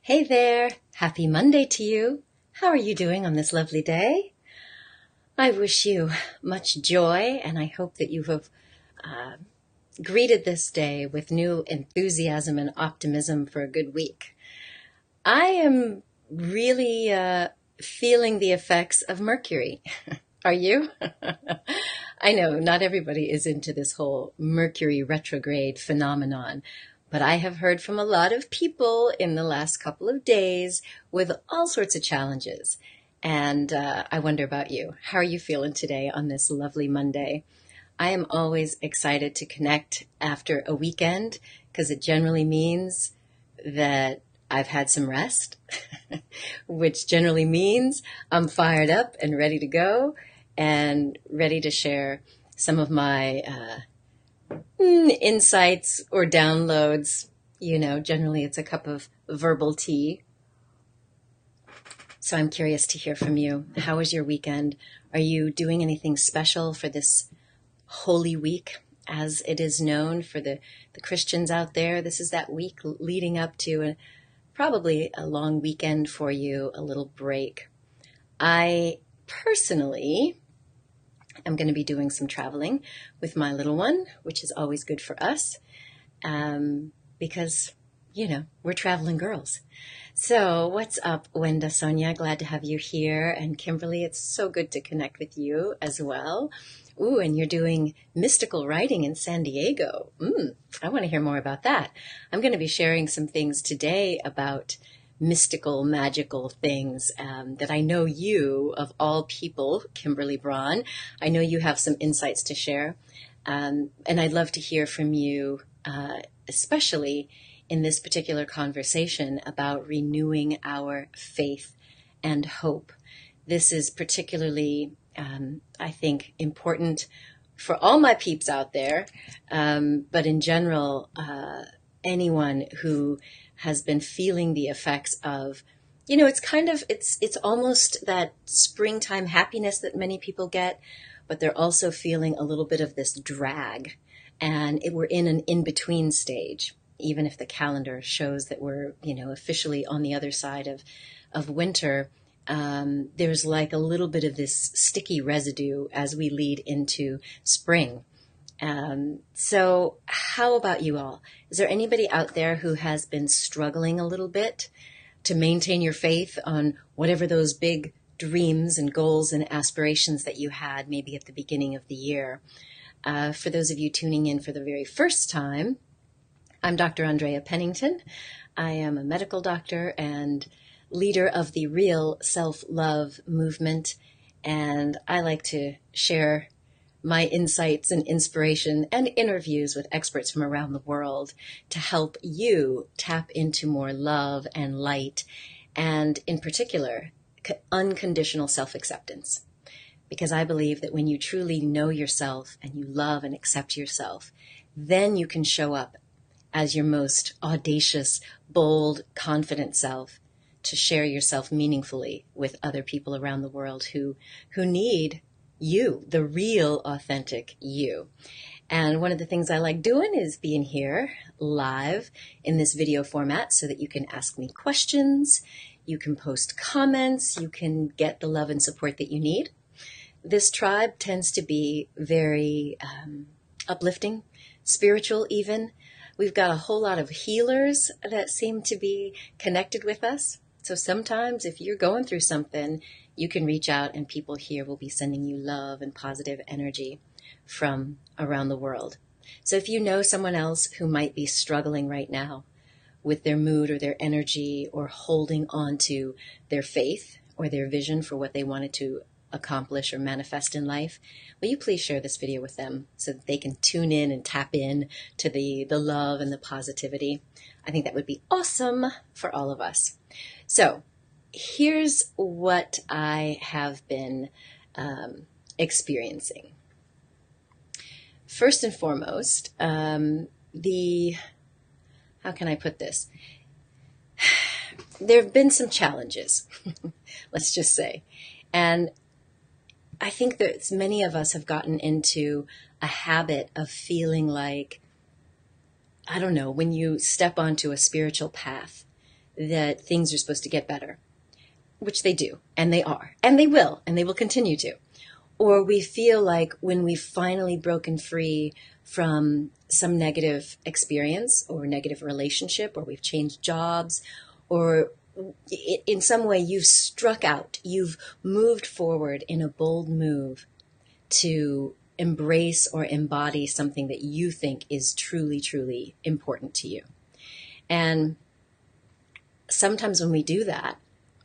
Hey there, happy Monday to you. How are you doing on this lovely day? I wish you much joy, and I hope that you have greeted this day with new enthusiasm and optimism for a good week. I am really feeling the effects of Mercury. Are you? I know not everybody is into this whole Mercury retrograde phenomenon, but I have heard from a lot of people in the last couple of days with all sorts of challenges. And I wonder about you. How are you feeling today on this lovely Monday? I am always excited to connect after a weekend because it generally means that I've had some rest, which generally means I'm fired up and ready to go and ready to share some of my insights or downloads. Generally it's a cup of verbal tea. So I'm curious to hear from you. How was your weekend? Are you doing anything special for this Holy Week, as it is known for the Christians out there? This is that week leading up to probably a long weekend for you, a little break. I personally am going to be doing some traveling with my little one, which is always good for us because, we're traveling girls. So what's up, Wenda, Sonia? Glad to have you here. And Kimberly, it's so good to connect with you as well. Ooh, and you're doing mystical writing in San Diego. I want to hear more about that. I'm going to be sharing some things today about mystical, magical things that I know you, of all people, Kimberly Braun, I know you have some insights to share. And I'd love to hear from you, especially in this particular conversation about renewing our faith and hope. This is particularly, I think, important for all my peeps out there, but in general, anyone who has been feeling the effects of, it's almost that springtime happiness that many people get, but they're also feeling a little bit of this drag, and we're in an in-between stage. Even if the calendar shows that we're, officially on the other side of winter, there's like a little bit of this sticky residue as we lead into spring. So how about you all? Is there anybody out there who has been struggling a little bit to maintain your faith on whatever those big dreams and goals and aspirations that you had maybe at the beginning of the year? For those of you tuning in for the very first time, I'm Dr. Andrea Pennington. I am a medical doctor and leader of the Real Self-Love movement, and I like to share my insights and inspiration and interviews with experts from around the world to help you tap into more love and light, and in particular, unconditional self-acceptance. Because I believe that when you truly know yourself and you love and accept yourself, then you can show up as your most audacious, bold, confident self to share yourself meaningfully with other people around the world who need you, the real, authentic you. And one of the things I like doing is being here live in this video format so that you can ask me questions, you can post comments, you can get the love and support that you need. This tribe tends to be very uplifting, spiritual even. We've got a whole lot of healers that seem to be connected with us. So sometimes if you're going through something, you can reach out and people here will be sending you love and positive energy from around the world. So if you know someone else who might be struggling right now with their mood or their energy or holding on to their faith or their vision for what they wanted to accomplish or manifest in life, will you please share this video with them so that they can tune in and tap in to the love and the positivity? I think that would be awesome for all of us. So here's what I have been experiencing. First and foremost, how can I put this? There have been some challenges, let's just say. And I think that many of us have gotten into a habit of feeling like, I don't know, when you step onto a spiritual path, that things are supposed to get better, which they do, and they are, and they will continue to. Or we feel like when we've finally broken free from some negative experience or negative relationship, or we've changed jobs, or in some way you've struck out, you've moved forward in a bold move to embrace or embody something that you think is truly, truly important to you. And sometimes when we do that,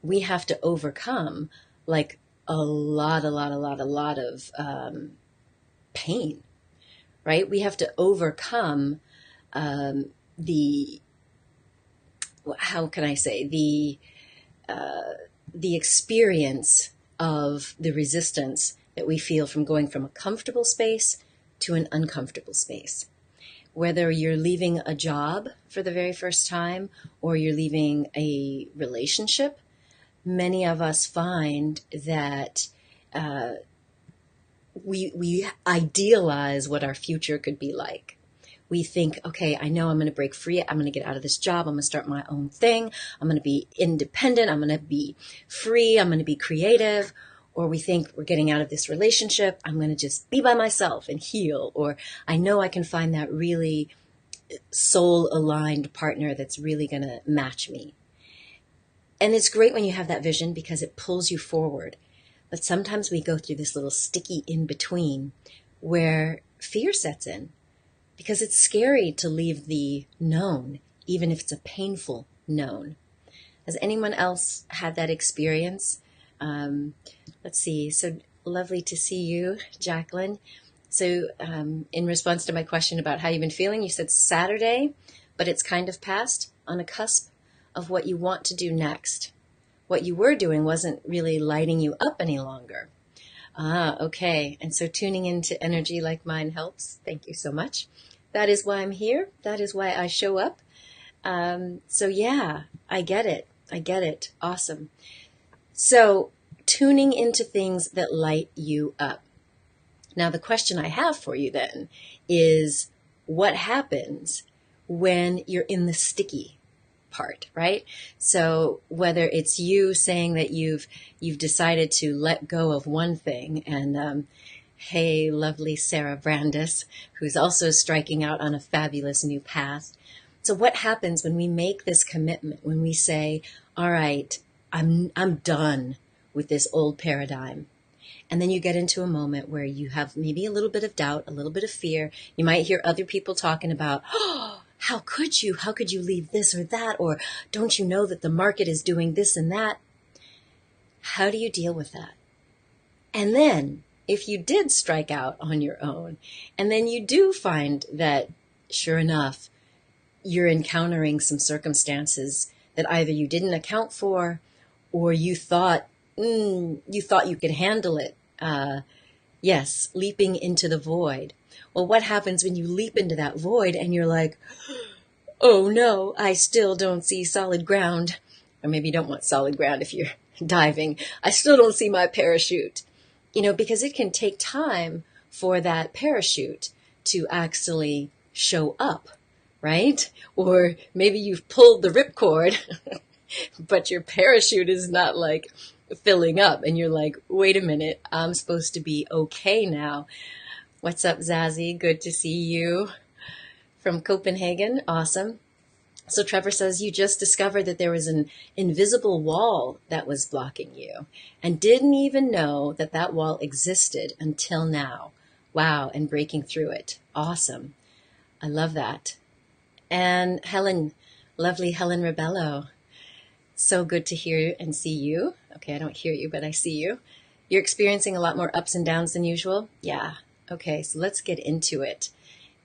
we have to overcome like a lot of pain, right? We have to overcome how can I say, the experience of the resistance that we feel from going from a comfortable space to an uncomfortable space. Whether you're leaving a job for the very first time or you're leaving a relationship, many of us find that we idealize what our future could be like. We think, okay, I know I'm going to break free. I'm going to get out of this job. I'm going to start my own thing. I'm going to be independent. I'm going to be free. I'm going to be creative. Or we think we're getting out of this relationship. I'm going to just be by myself and heal. Or I know I can find that really soul-aligned partner that's really going to match me. And it's great when you have that vision because it pulls you forward. But sometimes we go through this little sticky in-between where fear sets in because it's scary to leave the known, even if it's a painful known. Has anyone else had that experience? Let's see. So lovely to see you, Jacqueline. So in response to my question about how you've been feeling, you said Saturday, but it's kind of past, on a cusp of what you want to do next. What you were doing wasn't really lighting you up any longer. Okay. And so tuning into energy like mine helps. Thank you so much. That is why I'm here. That is why I show up. So yeah, I get it. I get it. Awesome. So tuning into things that light you up. Now, the question I have for you then is what happens when you're in the sticky part, right? So whether it's you saying that you've decided to let go of one thing, and hey, lovely Sarah Brandis, who's also striking out on a fabulous new path. So what happens when we make this commitment, when we say, all right, I'm done with this old paradigm? And then you get into a moment where you have maybe a little bit of doubt, a little bit of fear. You might hear other people talking about, oh, how could you? How could you leave this or that? Or don't you know that the market is doing this and that? How do you deal with that? And then if you did strike out on your own, and then you do find that, sure enough, you're encountering some circumstances that either you didn't account for or you thought you could handle it. Yes, leaping into the void. Well, what happens when you leap into that void and you're like, oh no, I still don't see solid ground. Or maybe you don't want solid ground if you're diving. I still don't see my parachute. Because it can take time for that parachute to actually show up, right? Or maybe you've pulled the ripcord, but your parachute is not like filling up and you're like, wait a minute, I'm supposed to be okay now. What's up, Zazie? Good to see you from Copenhagen. Awesome. So Trevor says you just discovered that there was an invisible wall that was blocking you and didn't even know that that wall existed until now. Wow. And breaking through it. Awesome. I love that. And Helen, lovely Helen Rebello. So good to hear and see you. Okay, I don't hear you, but I see you. You're experiencing a lot more ups and downs than usual? Yeah. Okay, so let's get into it.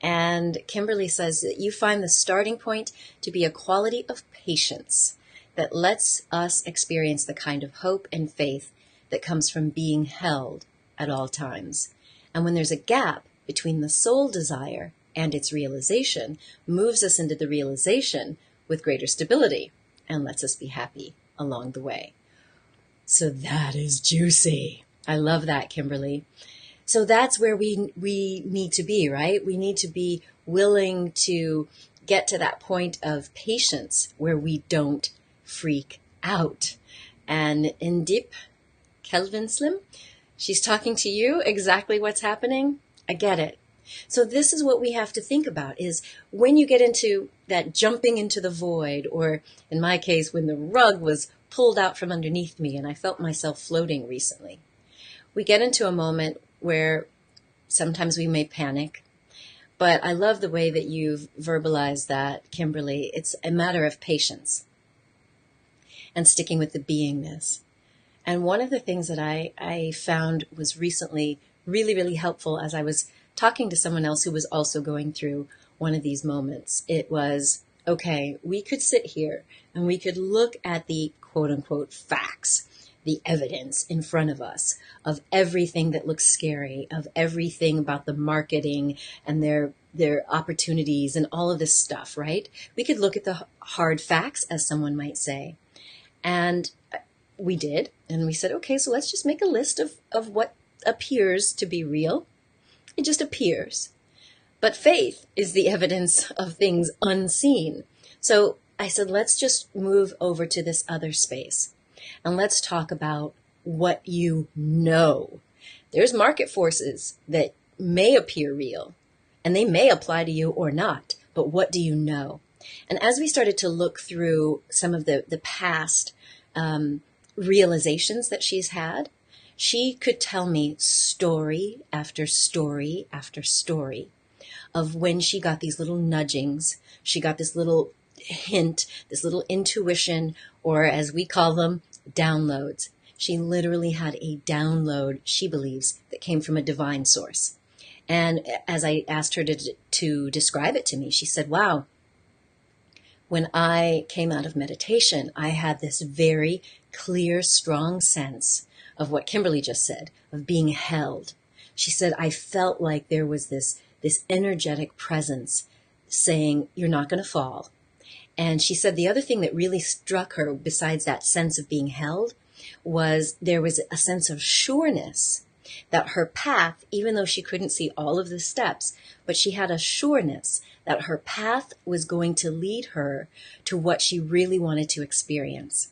And Kimberly says that you find the starting point to be a quality of patience that lets us experience the kind of hope and faith that comes from being held at all times. And when there's a gap between the soul desire and its realization, moves us into the realization with greater stability and lets us be happy along the way. So that is juicy. I love that, Kimberly. So that's where we need to be, right? We need to be willing to get to that point of patience where we don't freak out. And in deep Kelvin Slim, she's talking to you exactly what's happening. I get it. So this is what we have to think about, is when you get into that jumping into the void, or in my case, when the rug was pulled out from underneath me and I felt myself floating recently, we get into a moment where sometimes we may panic. But I love the way that you've verbalized that, Kimberly. It's a matter of patience and sticking with the beingness. And one of the things that I found was recently really, really helpful as I was talking to someone else who was also going through one of these moments. It was, okay, we could sit here and we could look at the quote unquote facts, the evidence in front of us of everything that looks scary, of everything about the marketing and their opportunities and all of this stuff, right? We could look at the hard facts, as someone might say. And we did. And we said, okay, so let's just make a list of what appears to be real. It just appears. But faith is the evidence of things unseen. So I said, let's just move over to this other space. And let's talk about what you know. There's market forces that may appear real, and they may apply to you or not, but what do you know? And as we started to look through some of the past realizations that she's had, she could tell me story after story after story of when she got these little nudgings, she got this little hint, this little intuition, or as we call them, downloads. She literally had a download, she believes, that came from a divine source. And as I asked her to describe it to me, she said, wow, when I came out of meditation, I had this very clear, strong sense of what Kimberly just said, of being held. She said, I felt like there was this energetic presence saying, you're not going to fall. And she said the other thing that really struck her, besides that sense of being held, was there was a sense of sureness that her path, even though she couldn't see all of the steps, but she had a sureness that her path was going to lead her to what she really wanted to experience.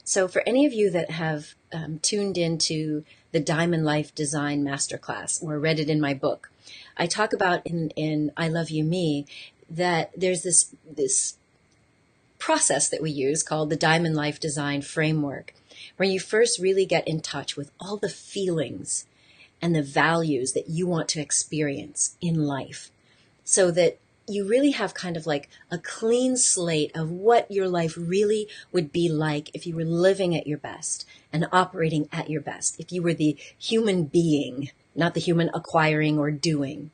So for any of you that have tuned into the Diamond Life Design Masterclass or read it in my book, I talk about in I Love You Me that there's this process that we use called the Diamond Life Design Framework, where you first really get in touch with all the feelings and the values that you want to experience in life, so that you really have kind of like a clean slate of what your life really would be like if you were living at your best and operating at your best, if you were the human being, not the human acquiring or doing.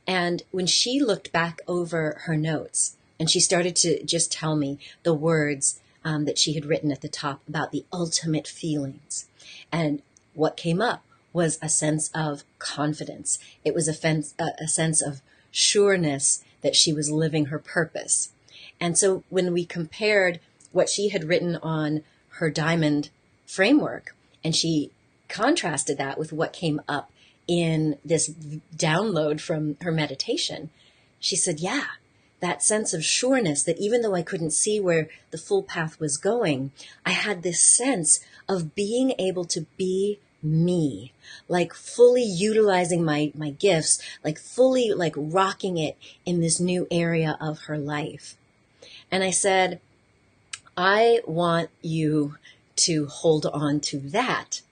And when she looked back over her notes and she started to just tell me the words that she had written at the top about the ultimate feelings, and what came up was a sense of confidence. It was a sense of sureness that she was living her purpose. And so when we compared what she had written on her diamond framework, and she contrasted that with what came up in this download from her meditation, she said, yeah, that sense of sureness, that even though I couldn't see where the full path was going, I had this sense of being able to be me, like fully utilizing my gifts, like fully like rocking it in this new area of her life. And I said, I want you to hold on to that,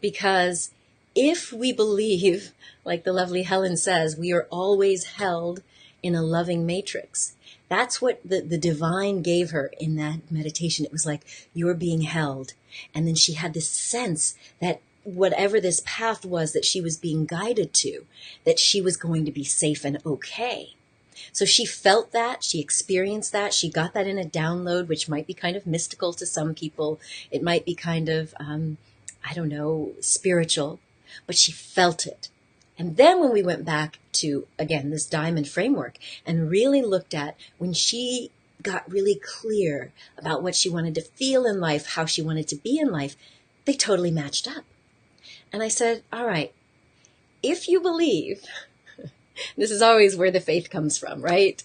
because if we believe, like the lovely Helen says, we are always held in a loving matrix. That's what the divine gave her in that meditation. It was like, you're being held. And then she had this sense that whatever this path was that she was being guided to, that she was going to be safe and okay. So she felt that, she experienced that, she got that in a download, which might be kind of mystical to some people. It might be kind of, spiritual, but she felt it. And then when we went back to, again, this diamond framework and really looked at when she got really clear about what she wanted to feel in life, how she wanted to be in life, they totally matched up. And I said, all right, if you believe, this is always where the faith comes from, right?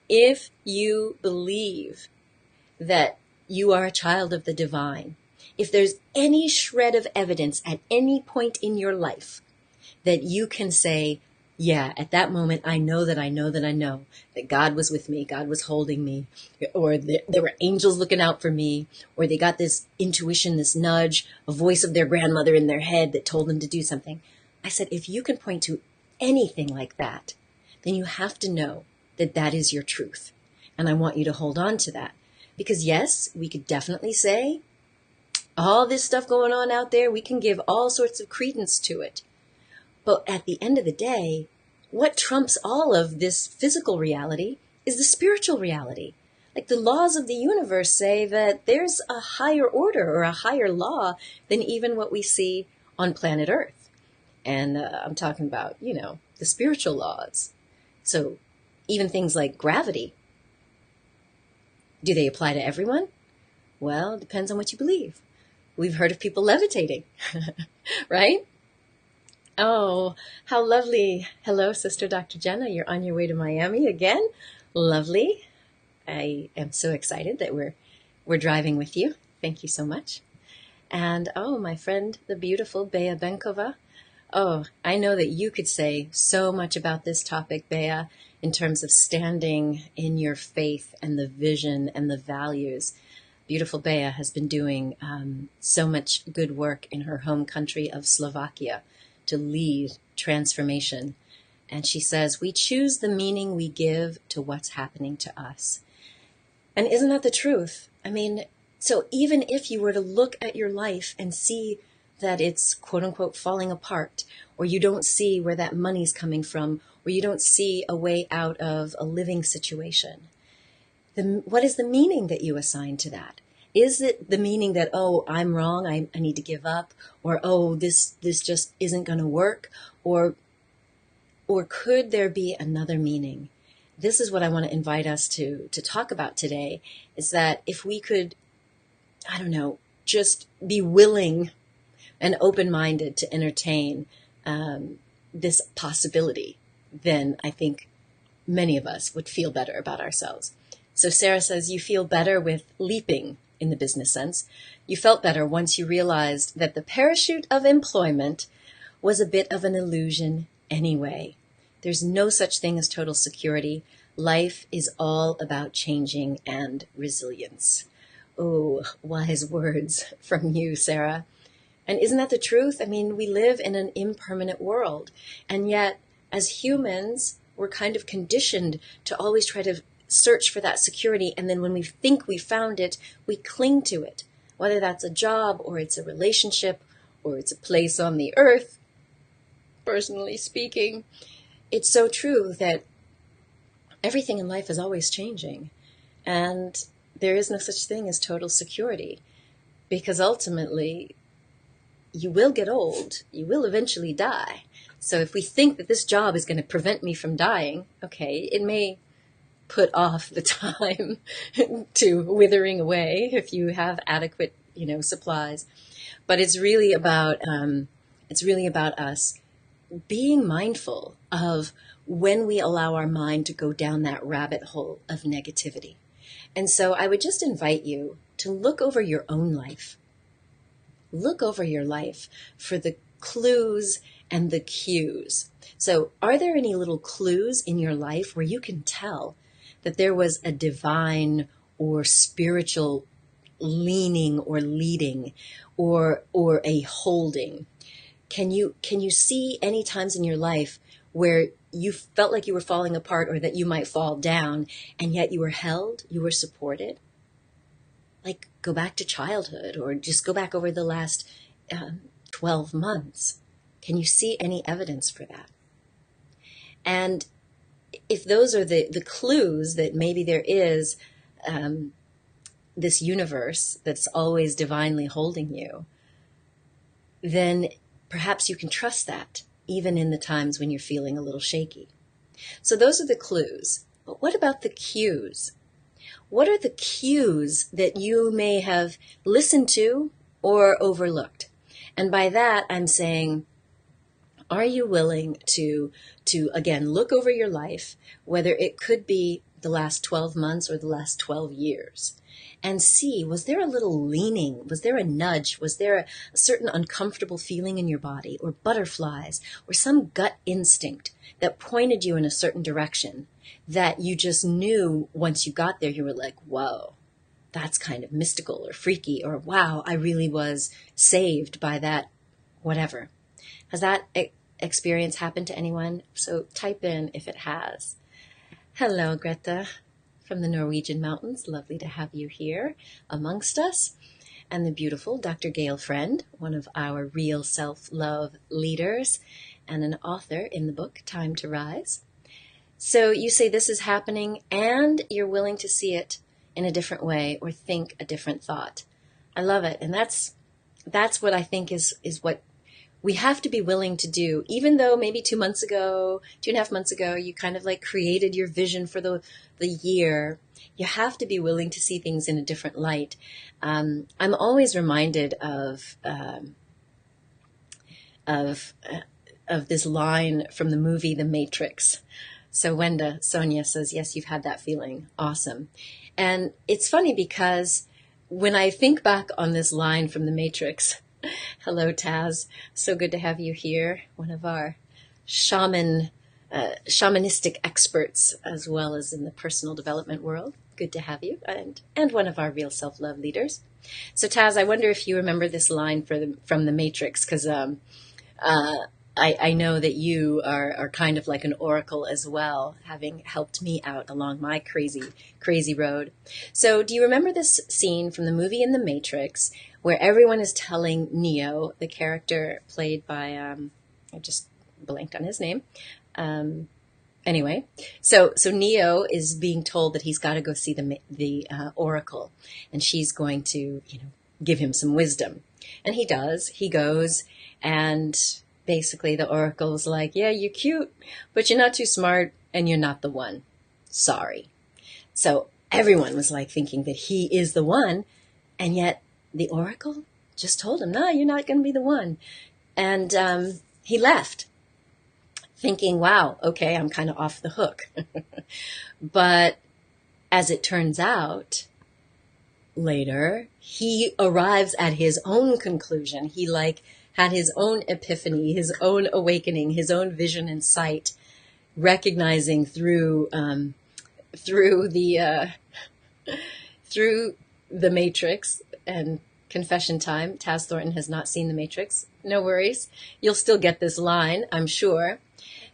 If you believe that you are a child of the divine, if there's any shred of evidence at any point in your life that you can say, yeah, at that moment, I know that I know that I know that God was with me, God was holding me, or there were angels looking out for me, or they got this intuition, this nudge, a voice of their grandmother in their head that told them to do something. I said, if you can point to anything like that, then you have to know that that is your truth. And I want you to hold on to that. Because yes, we could definitely say all this stuff going on out there, we can give all sorts of credence to it. But at the end of the day, what trumps all of this physical reality is the spiritual reality. Like the laws of the universe say that there's a higher order or a higher law than even what we see on planet Earth. And I'm talking about, the spiritual laws. So even things like gravity, do they apply to everyone? Well, it depends on what you believe. We've heard of people levitating, right? Oh, how lovely. Hello, Sister Dr. Jenna. You're on your way to Miami again. Lovely. I am so excited that we're driving with you. Thank you so much. And oh, my friend, the beautiful Bea Benkova. Oh, I know that you could say so much about this topic, Bea, in terms of standing in your faith and the vision and the values. Beautiful Bea has been doing so much good work in her home country of Slovakia to lead transformation. And she says, we choose the meaning we give to what's happening to us. And isn't that the truth? I mean, so even if you were to look at your life and see that it's quote unquote falling apart, or you don't see where that money's coming from, or you don't see a way out of a living situation, what is the meaning that you assign to that? Is it the meaning that, oh, I'm wrong, I need to give up, or oh, this just isn't going to work, or could there be another meaning? This is what I want to invite us to talk about today, is that if we could, I don't know, just be willing and open-minded to entertain this possibility, then I think many of us would feel better about ourselves. So Sarah says, you feel better with leaping in the business sense. You felt better once you realized that the parachute of employment was a bit of an illusion anyway. There's no such thing as total security. Life is all about changing and resilience. Oh, wise words from you, Sarah. And isn't that the truth? I mean, we live in an impermanent world. And yet, as humans, we're kind of conditioned to always try to search for that security. And then when we think we found it, we cling to it. Whether that's a job or it's a relationship or it's a place on the earth, personally speaking, it's so true that everything in life is always changing. And there is no such thing as total security, because ultimately you will get old, you will eventually die. So if we think that this job is going to prevent me from dying, okay, it may put off the time to withering away if you have adequate, supplies. But it's really about us being mindful of when we allow our mind to go down that rabbit hole of negativity. And so I would just invite you to look over your own life. Look over your life for the clues and the cues. So are there any little clues in your life where you can tell that there was a divine or spiritual leaning or leading or a holding? Can you see any times in your life where you felt like you were falling apart or that you might fall down, and yet you were held, you were supported? Like, go back to childhood, or just go back over the last 12 months. Can you see any evidence for that? And if those are the clues that maybe there is this universe that's always divinely holding you, then perhaps you can trust that even in the times when you're feeling a little shaky. So those are the clues. But what about the cues? What are the cues that you may have listened to or overlooked? And by that, I'm saying, are you willing to again, look over your life, whether it could be the last 12 months or the last 12 years, and see, was there a little leaning? Was there a nudge? Was there a certain uncomfortable feeling in your body, or butterflies, or some gut instinct that pointed you in a certain direction that you just knew once you got there, you were like, whoa, that's kind of mystical or freaky, or wow, I really was saved by that, whatever. Has that experience happened to anyone? So type in if it has. Hello, Greta. From the Norwegian mountains. Lovely to have you here amongst us. And the beautiful Dr. Gail Friend, one of our real self-love leaders and an author in the book, Time to Rise. So you say this is happening and you're willing to see it in a different way or think a different thought. I love it. And that's what I think is what we have to be willing to do, even though maybe 2 months ago, 2.5 months ago, you kind of like created your vision for the year. You have to be willing to see things in a different light. I'm always reminded of this line from the movie The Matrix. So Sonia says, yes, you've had that feeling. Awesome. And it's funny because when I think back on this line from The Matrix, hello, Taz. So good to have you here. One of our shamanistic experts, as well as in the personal development world. Good to have you. And one of our real self-love leaders. So Taz, I wonder if you remember this line from The Matrix, because I know that you are kind of like an oracle as well, having helped me out along my crazy road. So do you remember this scene from the movie in The Matrix where everyone is telling Neo, the character played by, I just blanked on his name. Anyway, so Neo is being told that he's got to go see the oracle, and she's going to, give him some wisdom. And he does. He goes, and basically the oracle's like, yeah, you're cute, but you're not too smart, and you're not the one. Sorry. So everyone was like thinking that he is the one, and yet the oracle just told him, no, you're not going to be the one. And he left thinking, wow, okay, I'm kind of off the hook. But as it turns out, later, he arrives at his own conclusion. He had his own epiphany, his own awakening, his own vision and sight, recognizing through the Matrix. And confession time, Taz Thornton has not seen The Matrix. No worries. You'll still get this line, I'm sure.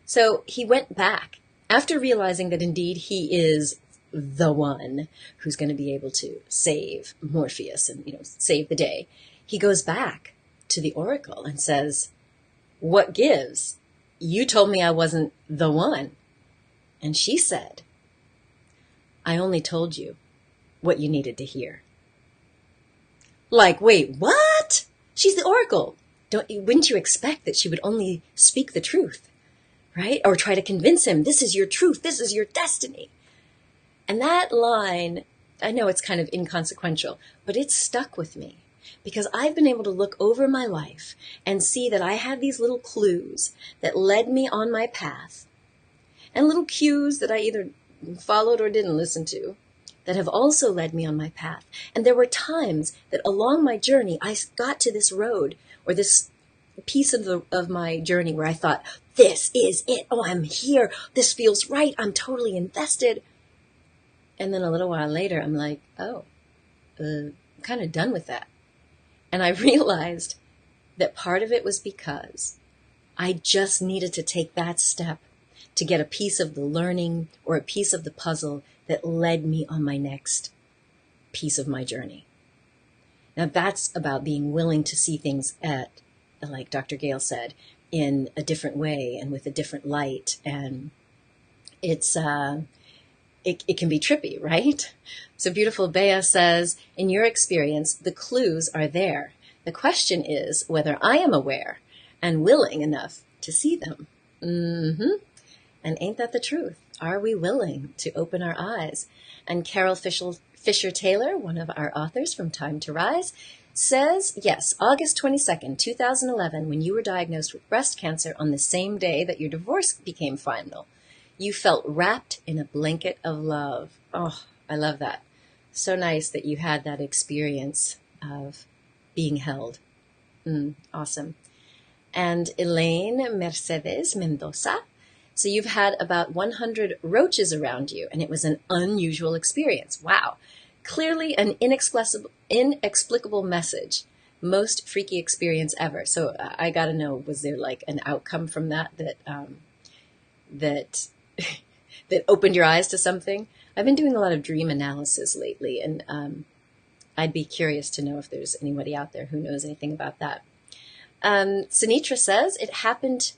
So he went back after realizing that indeed he is the one who's going to be able to save Morpheus and, save the day. He goes back to the oracle and says, what gives? You told me I wasn't the one. And she said, I only told you what you needed to hear. Like, wait, what? She's the oracle. Wouldn't you expect that she would only speak the truth, right? Or try to convince him, this is your truth, this is your destiny. And that line, I know it's kind of inconsequential, but it's stuck with me because I've been able to look over my life and see that I had these little clues that led me on my path, and little cues that I either followed or didn't listen to, that have also led me on my path. And there were times that along my journey, I got to this road or this piece of my journey where I thought, this is it. Oh, I'm here. This feels right. I'm totally invested. And then a little while later, I'm like, I'm kind of done with that. And I realized that part of it was because I just needed to take that step to get a piece of the learning or a piece of the puzzle that led me on my next piece of my journey. Now that's about being willing to see things like Dr. Gail said, in a different way and with a different light. And it's, it can be trippy, right? So beautiful Bea says, in your experience, the clues are there. The question is whether I am aware and willing enough to see them. And ain't that the truth? Are we willing to open our eyes? And Carol Fisher-Taylor, one of our authors from Time to Rise, says, yes, August 22nd, 2011, when you were diagnosed with breast cancer on the same day that your divorce became final, you felt wrapped in a blanket of love. Oh, I love that. So nice that you had that experience of being held. Awesome. And Elaine Mercedes Mendoza. So you've had about 100 roaches around you, and it was an unusual experience. Wow. Clearly an inexplicable message. Most freaky experience ever. So I got to know, was there like an outcome from that that opened your eyes to something? I've been doing a lot of dream analysis lately, and I'd be curious to know if there's anybody out there who knows anything about that. Sinitra says, it happened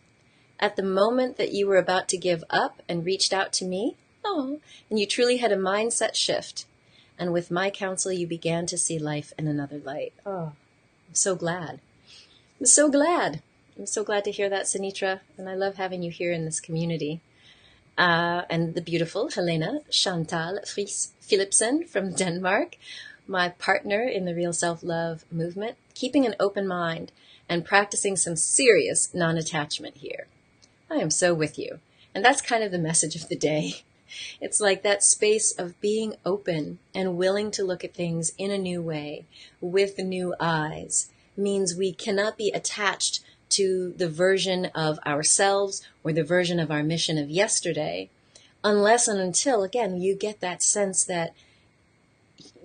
at the moment that you were about to give up and reached out to me. Oh, and you truly had a mindset shift. And with my counsel, you began to see life in another light. Oh, I'm so glad. I'm so glad. I'm so glad to hear that, Sinitra. And I love having you here in this community. And the beautiful Helena Chantal Friis Philipsen from Denmark, my partner in the Real Self-Love movement, keeping an open mind and practicing some serious non-attachment here. I am so with you. And that's kind of the message of the day. It's like that space of being open and willing to look at things in a new way, with new eyes, means we cannot be attached to the version of ourselves or the version of our mission of yesterday, unless and until, again, you get that sense that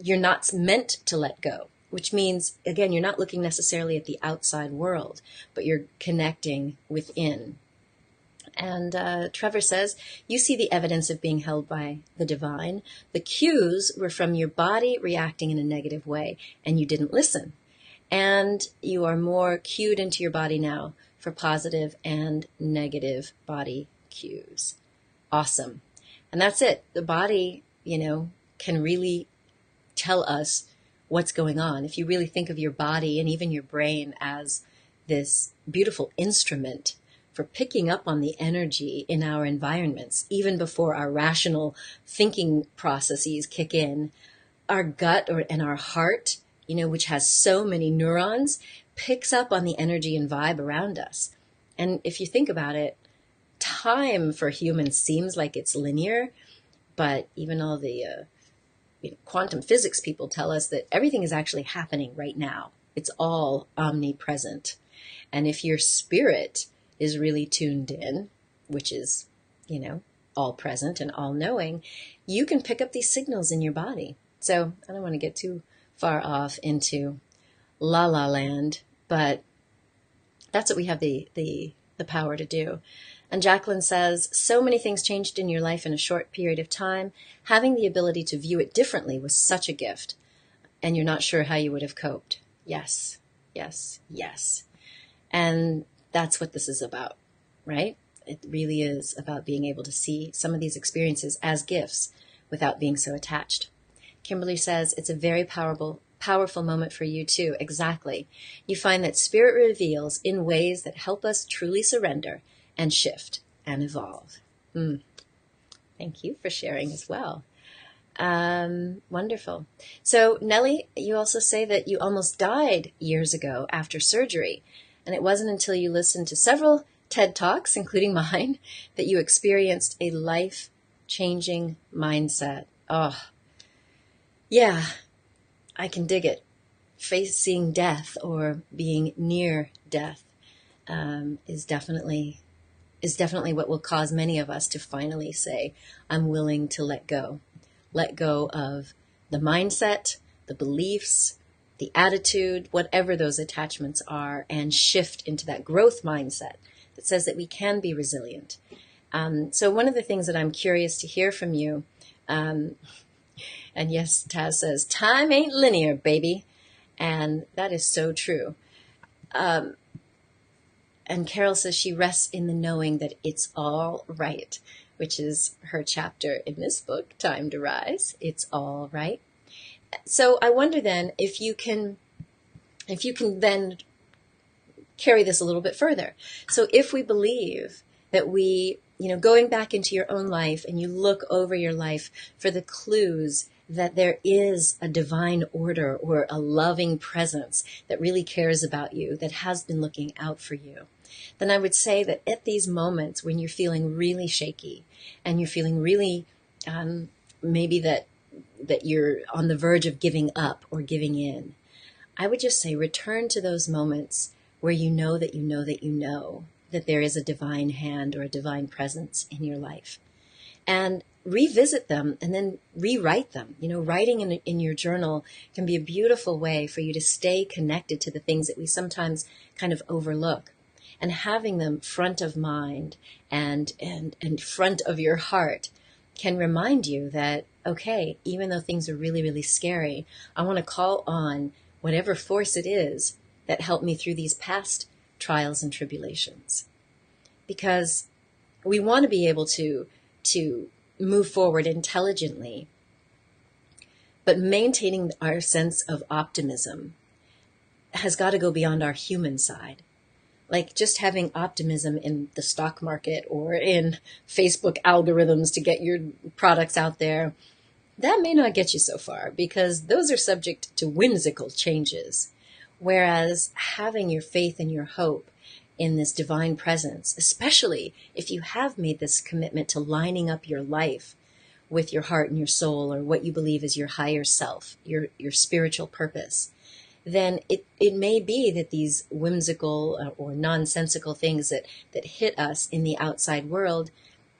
you're not meant to let go, which means, again, you're not looking necessarily at the outside world, but you're connecting within. And Trevor says, you see the evidence of being held by the divine. The cues were from your body reacting in a negative way, and you didn't listen. And you are more cued into your body now for positive and negative body cues. Awesome. And that's it. The body, can really tell us what's going on. If you really think of your body and even your brain as this beautiful instrument for picking up on the energy in our environments, even before our rational thinking processes kick in, our gut and our heart, which has so many neurons, picks up on the energy and vibe around us. And if you think about it, time for humans seems like it's linear, but even all the quantum physics people tell us that everything is actually happening right now. It's all omnipresent. And if your spirit is really tuned in, which is, all present and all knowing, you can pick up these signals in your body. So I don't want to get too far off into la la land, but that's what we have the power to do. And Jacqueline says, so many things changed in your life in a short period of time. Having the ability to view it differently was such a gift, and you're not sure how you would have coped. Yes, yes, yes. And that's what this is about, right? It really is about being able to see some of these experiences as gifts without being so attached. Kimberly says, it's a very powerful moment for you too. Exactly. You find that spirit reveals in ways that help us truly surrender and shift and evolve. Thank you for sharing as well. Wonderful. So Nellie, you also say that you almost died years ago after surgery. And it wasn't until you listened to several TED Talks, including mine, that you experienced a life-changing mindset. Oh, yeah, I can dig it. Facing death or being near death is definitely what will cause many of us to finally say, I'm willing to let go. Let go of the mindset, the beliefs, the attitude, whatever those attachments are, and shift into that growth mindset that says that we can be resilient. So one of the things that I'm curious to hear from you, and yes, Taz says, time ain't linear, baby. And that is so true. And Carol says she rests in the knowing that it's all right, which is her chapter in this book, Time to Rise. It's all right. So I wonder then if you can then carry this a little bit further. So if we believe that we, going back into your own life and you look over your life for the clues that there is a divine order or a loving presence that really cares about you, that has been looking out for you, then I would say that at these moments when you're feeling really shaky and you're feeling really maybe that that you're on the verge of giving up or giving in, I would just say return to those moments where you know that you know that you know that there is a divine hand or a divine presence in your life. And revisit them and then rewrite them. Writing in your journal can be a beautiful way for you to stay connected to the things that we sometimes kind of overlook. And having them front of mind and front of your heart can remind you that, okay, even though things are really, really scary, I want to call on whatever force it is that helped me through these past trials and tribulations. Because we want to be able to move forward intelligently, but maintaining our sense of optimism has got to go beyond our human side. Like just having optimism in the stock market or in Facebook algorithms to get your products out there, that may not get you so far because those are subject to whimsical changes. Whereas having your faith and your hope in this divine presence, especially if you have made this commitment to lining up your life with your heart and your soul, or what you believe is your higher self, your spiritual purpose, then it may be that these whimsical or nonsensical things that hit us in the outside world,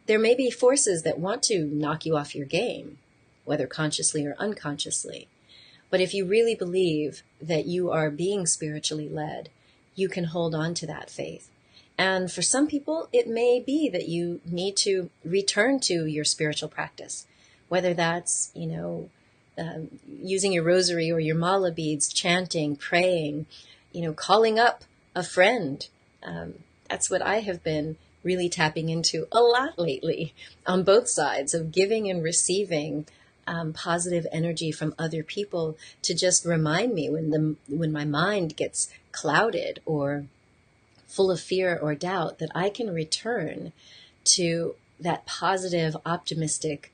there may be forces that want to knock you off your game, whether consciously or unconsciously. But if you really believe that you are being spiritually led, you can hold on to that faith. And for some people, it may be that you need to return to your spiritual practice, whether that's, using your rosary or your mala beads, chanting, praying, calling up a friend. That's what I have been really tapping into a lot lately on both sides of giving and receiving positive energy from other people to just remind me when my mind gets clouded or full of fear or doubt, that I can return to that positive, optimistic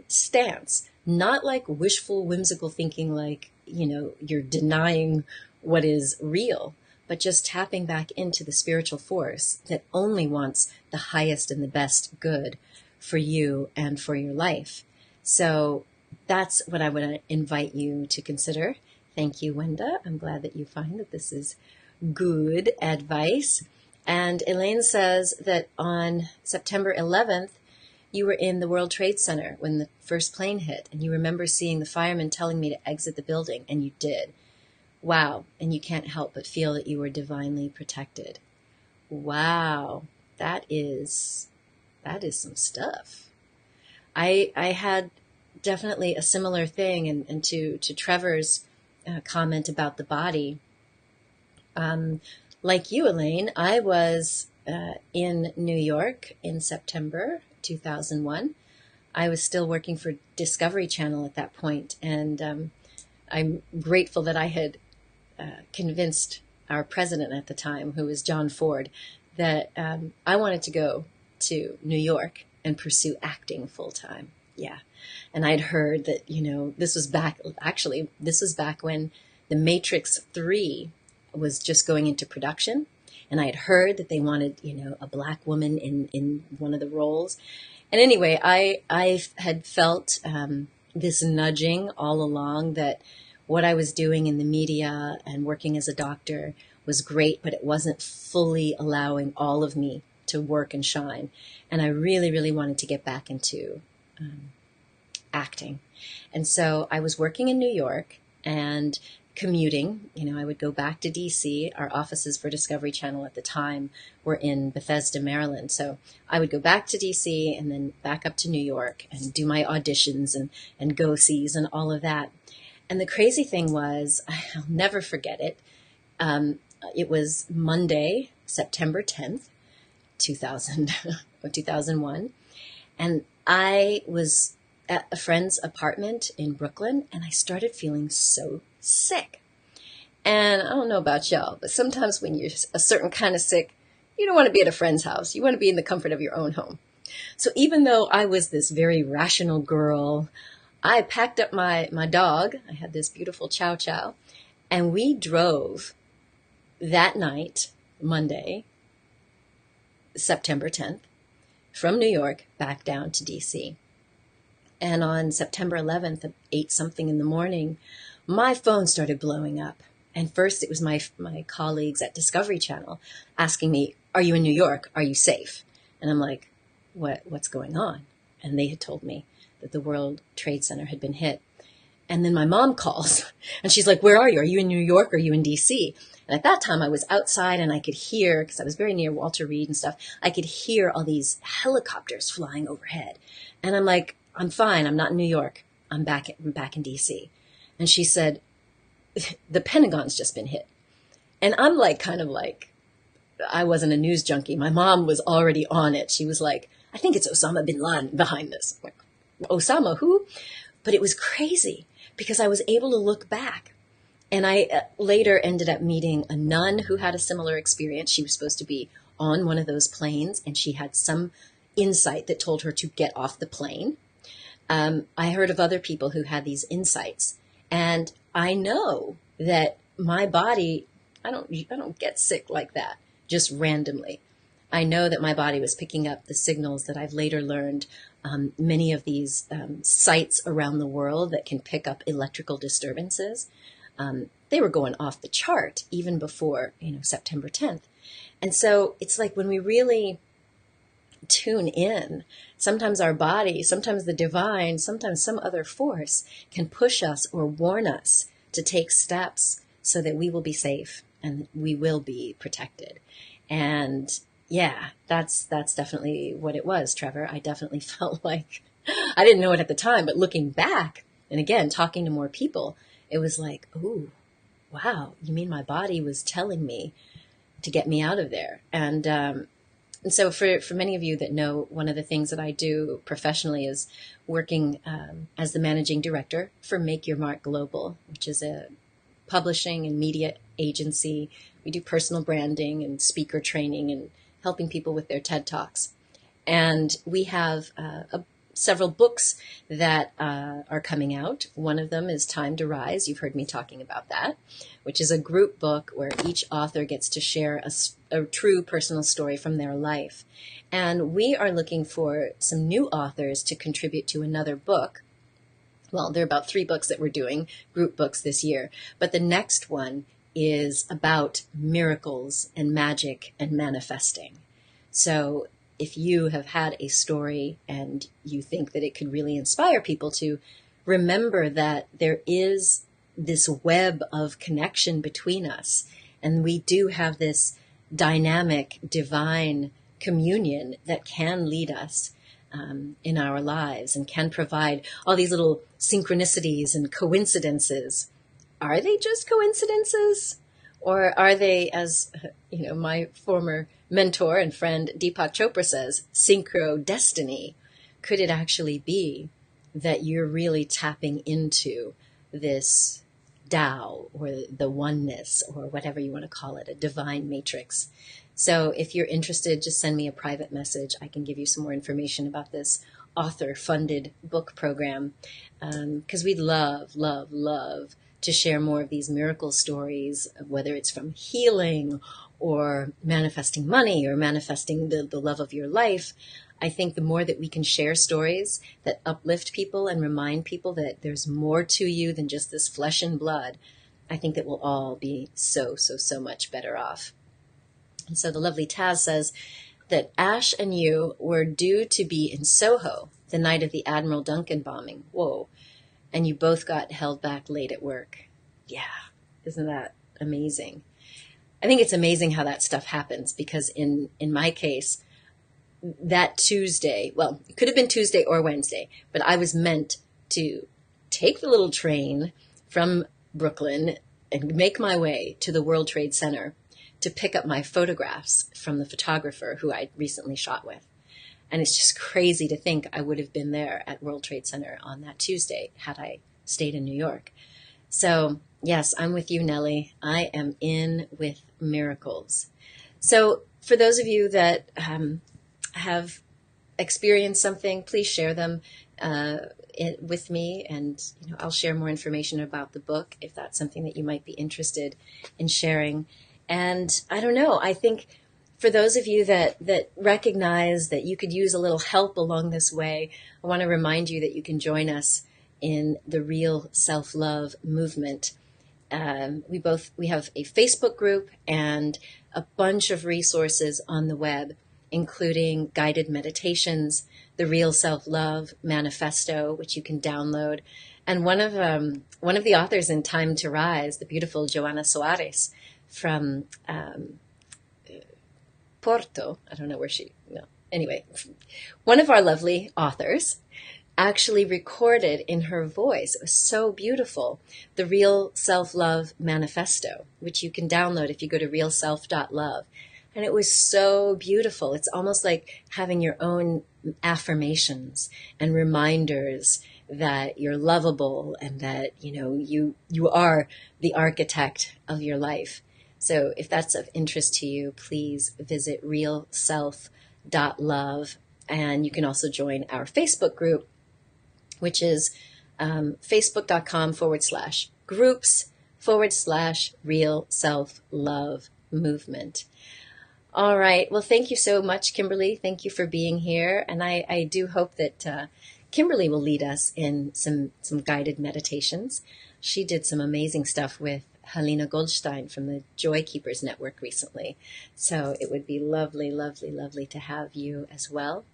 stance. Not like wishful, whimsical thinking, like, you're denying what is real, but just tapping back into the spiritual force that only wants the highest and the best good for you and for your life. So that's what I would invite you to consider. Thank you, Wenda. I'm glad that you find that this is good advice. And Elaine says that on September 11th, you were in the World Trade Center when the first plane hit, and you remember seeing the firemen telling me to exit the building, and you did. Wow. And you can't help but feel that you were divinely protected. Wow. That is some stuff. I had definitely a similar thing, and to Trevor's comment about the body. Like you, Elaine, I was in New York in September 2001. I was still working for Discovery Channel at that point, and I'm grateful that I had convinced our president at the time, who was John Ford, that I wanted to go to New York and pursue acting full time. Yeah. And I'd heard that, this was back when The Matrix 3 was just going into production. And I had heard that they wanted, a black woman in one of the roles. And anyway, I had felt this nudging all along that what I was doing in the media and working as a doctor was great, but it wasn't fully allowing all of me to work and shine. And I really, really wanted to get back into acting. And so I was working in New York and commuting. I would go back to DC. Our offices for Discovery Channel at the time were in Bethesda, Maryland. So I would go back to DC and then back up to New York and do my auditions and go-sees and all of that. And the crazy thing was, I'll never forget it. It was Monday, September 10th, 2001. And I was at a friend's apartment in Brooklyn, and I started feeling so sick. And I don't know about y'all, but sometimes when you're a certain kind of sick, you don't want to be at a friend's house. You want to be in the comfort of your own home. So even though I was this very rational girl, I packed up my dog. I had this beautiful Chow Chow, and we drove that night, Monday, September 10th, from New York back down to DC. And on September 11th at 8 something in the morning, my phone started blowing up. And first it was my colleagues at Discovery Channel asking me, "Are you in New York? Are you safe?" And I'm like, what's going on? And they had told me that the World Trade Center had been hit. And then my mom calls and she's like, "Where are you? Are you in New York? Or are you in DC?" And at that time I was outside and I could hear, because I was very near Walter Reed and stuff, I could hear all these helicopters flying overhead. And I'm like, "I'm fine. I'm not in New York. I'm back in DC." And she said, "The Pentagon's just been hit." And I'm like, kind of like, I wasn't a news junkie. My mom was already on it. She was like, "I think it's Osama bin Laden behind this." I'm like, "Osama who?" But it was crazy because I was able to look back. And I later ended up meeting a nun who had a similar experience. She was supposed to be on one of those planes, and she had some insight that told her to get off the plane. I heard of other people who had these insights. And I know that my body, I don't get sick like that, just randomly. I know that my body was picking up the signals that I've later learned. Many of these sites around the world that can pick up electrical disturbances, they were going off the chart even before, September 10th. And so it's like when we really tune in, sometimes our body, sometimes the divine, sometimes some other force can push us or warn us to take steps so that we will be safe and we will be protected. And yeah, that's definitely what it was, Trevor. I definitely felt like, I didn't know it at the time, but looking back and again, talking to more people, it was like, "Ooh, wow, you mean my body was telling me to get me out of there?" And so for many of you that know, one of the things that I do professionally is working as the managing director for Make Your Mark Global, which is a publishing and media agency. We do personal branding and speaker training and helping people with their TED Talks. And we have several books that are coming out. One of them is Time to Rise. You've heard me talking about that, which is a group book where each author gets to share a true personal story from their life. And we are looking for some new authors to contribute to another book. Well, there are about 3 books that we're doing, group books this year. But the next one is about miracles and magic and manifesting. So if you have had a story and you think that it could really inspire people to remember that there is this web of connection between us, and we do have this dynamic divine communion that can lead us in our lives and can provide all these little synchronicities and coincidences. Are they just coincidences? Or are they, as my former mentor and friend Deepak Chopra says, synchro destiny? Could it actually be that you're really tapping into this Tao or the oneness or whatever you want to call it, a divine matrix? So if you're interested, just send me a private message. I can give you some more information about this author-funded book program, because we'd love, love, love to share more of these miracle stories, whether it's from healing or manifesting money or manifesting the love of your life. I think the more that we can share stories that uplift people and remind people that there's more to you than just this flesh and blood, I think that we'll all be so, so, so much better off. And so the lovely Taz says that Ash and you were due to be in Soho the night of the Admiral Duncan bombing. Whoa. And you both got held back late at work. Yeah. Isn't that amazing? I think it's amazing how that stuff happens, because in my case, that Tuesday, well, it could have been Tuesday or Wednesday, but I was meant to take the little train from Brooklyn and make my way to the World Trade Center to pick up my photographs from the photographer who I recently shot with. And it's just crazy to think I would have been there at World Trade Center on that Tuesday had I stayed in New York. So yes, I'm with you, Nellie. I am in with miracles. So for those of you that have experienced something, please share them with me, and I'll share more information about the book if that's something that you might be interested in sharing. And I don't know, I think for those of you that recognize that you could use a little help along this way, I want to remind you that you can join us in the Real Self-Love movement. We have a Facebook group and a bunch of resources on the web, including guided meditations, the Real Self-Love Manifesto, which you can download, and one of the authors in Time to Rise, the beautiful Joanna Soares from Porto. I don't know where anyway, one of our lovely authors actually recorded in her voice. It was so beautiful. The Real Self-Love Manifesto, which you can download if you go to realself.love. And it was so beautiful. It's almost like having your own affirmations and reminders that you're lovable and that, you are the architect of your life. So if that's of interest to you, please visit realself.love. And you can also join our Facebook group, which is facebook.com/groups/Real Self-Love Movement. All right. Well, thank you so much, Kimberly. Thank you for being here. And I do hope that Kimberly will lead us in some guided meditations. She did some amazing stuff with Helena Goldstein from the Joy Keepers Network recently. So it would be lovely, lovely, lovely to have you as well.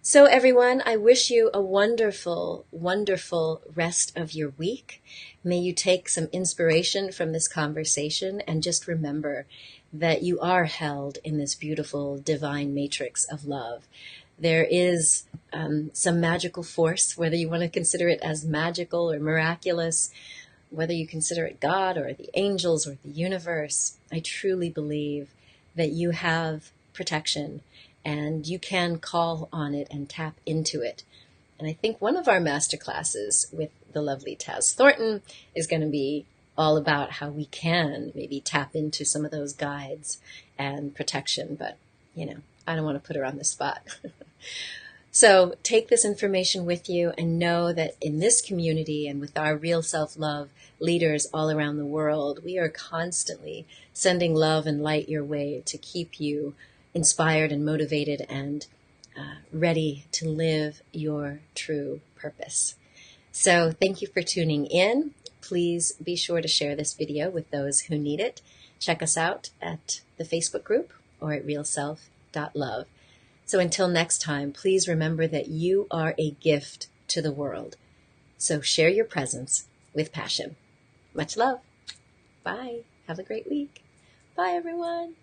So everyone, I wish you a wonderful, wonderful rest of your week. May you take some inspiration from this conversation and just remember that you are held in this beautiful divine matrix of love. There is some magical force, whether you want to consider it as magical or miraculous, whether you consider it God or the angels or the universe. I truly believe that you have protection and you can call on it and tap into it. And I think one of our masterclasses with the lovely Taz Thornton is going to be all about how we can maybe tap into some of those guides and protection. But, I don't want to put her on the spot. So take this information with you and know that in this community and with our Real Self-Love leaders all around the world, we are constantly sending love and light your way to keep you inspired and motivated and ready to live your true purpose. So thank you for tuning in. Please be sure to share this video with those who need it. Check us out at the Facebook group or at realself.love. So until next time, please remember that you are a gift to the world. So share your presence with passion. Much love. Bye. Have a great week. Bye, everyone.